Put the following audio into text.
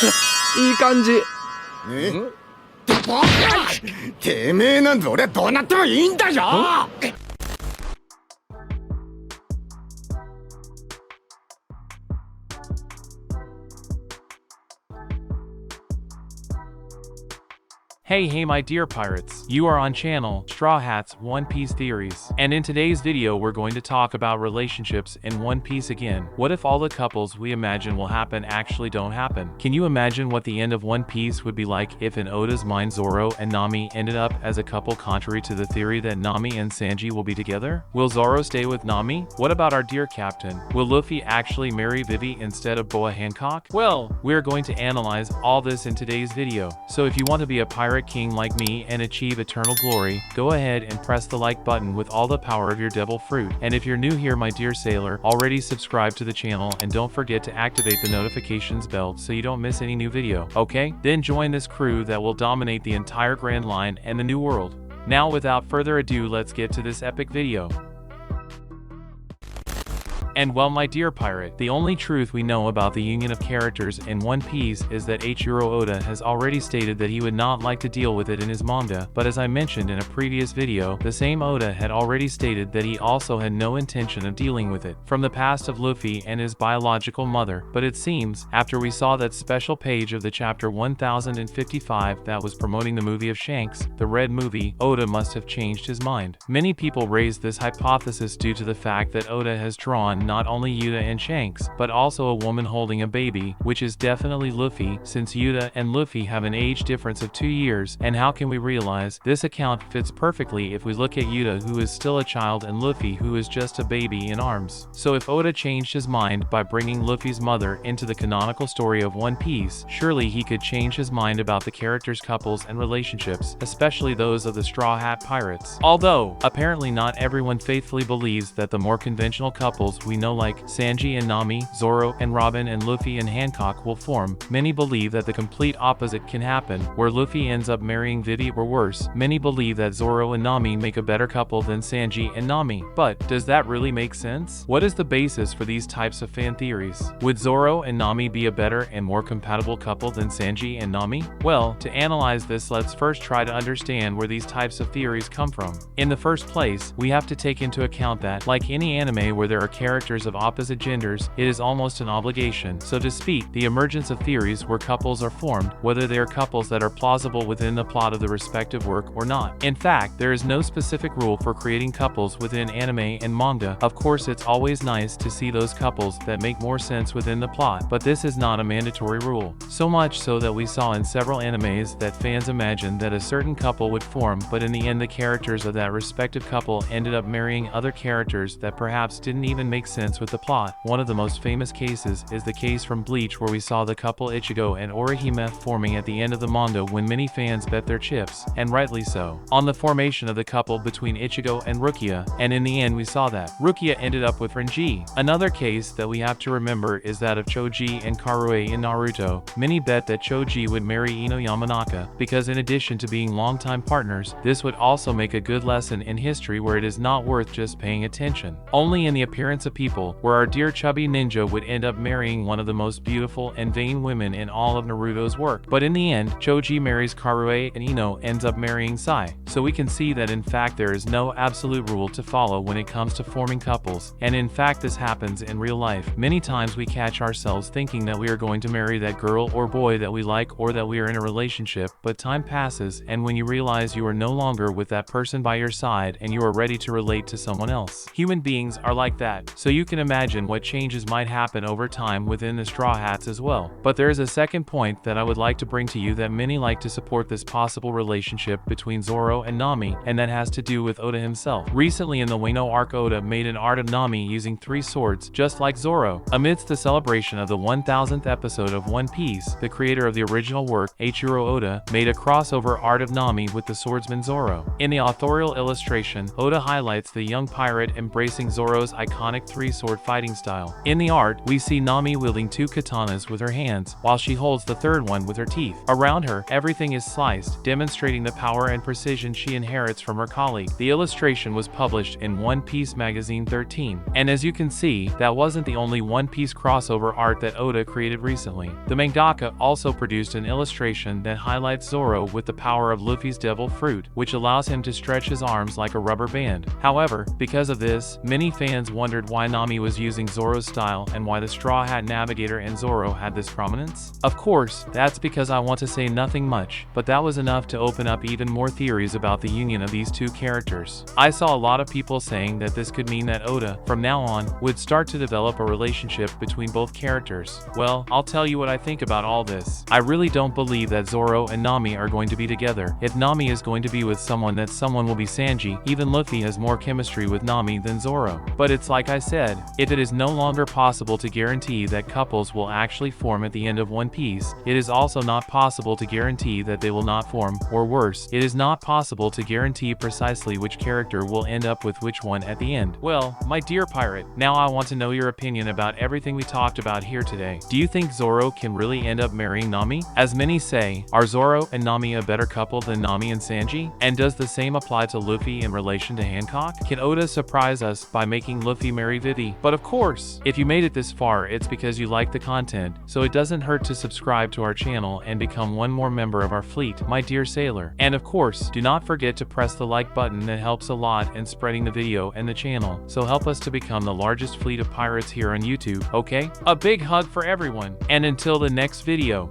いい感じ。バカ！てめえなんぞ俺はどうなってもいいんだよ。Hey my dear pirates, you are on channel Straw Hats One Piece Theories, and in today's video we're going to talk about relationships in One Piece again. What if all the couples we imagine will happen actually don't happen? Can you imagine what the end of One Piece would be like if in Oda's mind Zoro and Nami ended up as a couple contrary to the theory that Nami and Sanji will be together? Will Zoro stay with Nami? What about our dear captain? Will Luffy actually marry Vivi instead of Boa Hancock? Well, we're going to analyze all this in today's video, so if you want to be a pirate king like me and achieve eternal glory, go ahead and press the like button with all the power of your devil fruit. And if you're new here my dear sailor, already subscribe to the channel and don't forget to activate the notifications bell so you don't miss any new video, okay? Then join this crew that will dominate the entire Grand Line and the New World. Now without further ado, let's get to this epic video. And well my dear pirate, the only truth we know about the union of characters in One Piece is that Eiichiro Oda has already stated that he would not like to deal with it in his manga, but as I mentioned in a previous video, the same Oda had already stated that he also had no intention of dealing with it, from the past of Luffy and his biological mother. But it seems, after we saw that special page of the chapter 1055 that was promoting the movie of Shanks, the Red movie, Oda must have changed his mind. Many people raised this hypothesis due to the fact that Oda has drawn not only Yuta and Shanks, but also a woman holding a baby, which is definitely Luffy, since Yuta and Luffy have an age difference of 2 years. And how can we realize this account fits perfectly if we look at Yuta, who is still a child, and Luffy, who is just a baby in arms? So if Oda changed his mind by bringing Luffy's mother into the canonical story of One Piece, surely he could change his mind about the characters' couples and relationships, especially those of the Straw Hat Pirates. Although, apparently not everyone faithfully believes that the more conventional couples we know like Sanji and Nami, Zoro and Robin, and Luffy and Hancock will form. Many believe that the complete opposite can happen, where Luffy ends up marrying Vivi, or worse, many believe that Zoro and Nami make a better couple than Sanji and Nami. But, does that really make sense? What is the basis for these types of fan theories? Would Zoro and Nami be a better and more compatible couple than Sanji and Nami? Well, to analyze this, let's first try to understand where these types of theories come from. In the first place, we have to take into account that, like any anime where there are characters of opposite genders, it is almost an obligation, so to speak, the emergence of theories where couples are formed, whether they are couples that are plausible within the plot of the respective work or not. In fact, there is no specific rule for creating couples within anime and manga. Of course, it's always nice to see those couples that make more sense within the plot, but this is not a mandatory rule. So much so that we saw in several animes that fans imagined that a certain couple would form, but in the end the characters of that respective couple ended up marrying other characters that perhaps didn't even make sense with the plot. One of the most famous cases is the case from Bleach, where we saw the couple Ichigo and Orihime forming at the end of the manga, when many fans bet their chips, and rightly so, on the formation of the couple between Ichigo and Rukia, and in the end we saw that Rukia ended up with Renji. Another case that we have to remember is that of Choji and Karue in Naruto. Many bet that Choji would marry Ino Yamanaka, because in addition to being longtime partners, this would also make a good lesson in history where it is not worth just paying attention only in the appearance of people, where our dear chubby ninja would end up marrying one of the most beautiful and vain women in all of Naruto's work. But in the end, Choji marries Karue and Ino ends up marrying Sai. So we can see that in fact there is no absolute rule to follow when it comes to forming couples, and in fact this happens in real life. Many times we catch ourselves thinking that we are going to marry that girl or boy that we like, or that we are in a relationship, but time passes and when you realize you are no longer with that person by your side and you are ready to relate to someone else. Human beings are like that, so you can imagine what changes might happen over time within the Straw Hats as well. But there is a second point that I would like to bring to you that many like to support this possible relationship between Zoro and Nami, and that has to do with Oda himself. Recently in the Wano arc, Oda made an art of Nami using 3 swords, just like Zoro. Amidst the celebration of the 1000th episode of One Piece, the creator of the original work, Eiichiro Oda, made a crossover art of Nami with the swordsman Zoro. In the authorial illustration, Oda highlights the young pirate embracing Zoro's iconic 3 three-sword fighting style. In the art, we see Nami wielding 2 katanas with her hands, while she holds the third one with her teeth. Around her, everything is sliced, demonstrating the power and precision she inherits from her colleague. The illustration was published in One Piece Magazine 13. And as you can see, that wasn't the only One Piece crossover art that Oda created recently. The mangaka also produced an illustration that highlights Zoro with the power of Luffy's devil fruit, which allows him to stretch his arms like a rubber band. However, because of this, many fans wondered why Nami was using Zoro's style and why the Straw Hat Navigator and Zoro had this prominence. Of course, that's because I want to say nothing much, but that was enough to open up even more theories about the union of these two characters. I saw a lot of people saying that this could mean that Oda, from now on, would start to develop a relationship between both characters. Well, I'll tell you what I think about all this. I really don't believe that Zoro and Nami are going to be together. If Nami is going to be with someone, that someone will be Sanji. Even Luffy has more chemistry with Nami than Zoro. But it's like I said, if it is no longer possible to guarantee that couples will actually form at the end of One Piece, it is also not possible to guarantee that they will not form, or worse, it is not possible to guarantee precisely which character will end up with which one at the end. Well, my dear pirate, now I want to know your opinion about everything we talked about here today. Do you think Zoro can really end up marrying Nami? As many say, are Zoro and Nami a better couple than Nami and Sanji? And does the same apply to Luffy in relation to Hancock? Can Oda surprise us by making Luffy marry Vivi? But of course, if you made it this far, it's because you like the content, so it doesn't hurt to subscribe to our channel and become one more member of our fleet, my dear sailor. And of course, do not forget to press the like button, that helps a lot in spreading the video and the channel, so help us to become the largest fleet of pirates here on YouTube, okay? A big hug for everyone, and until the next video.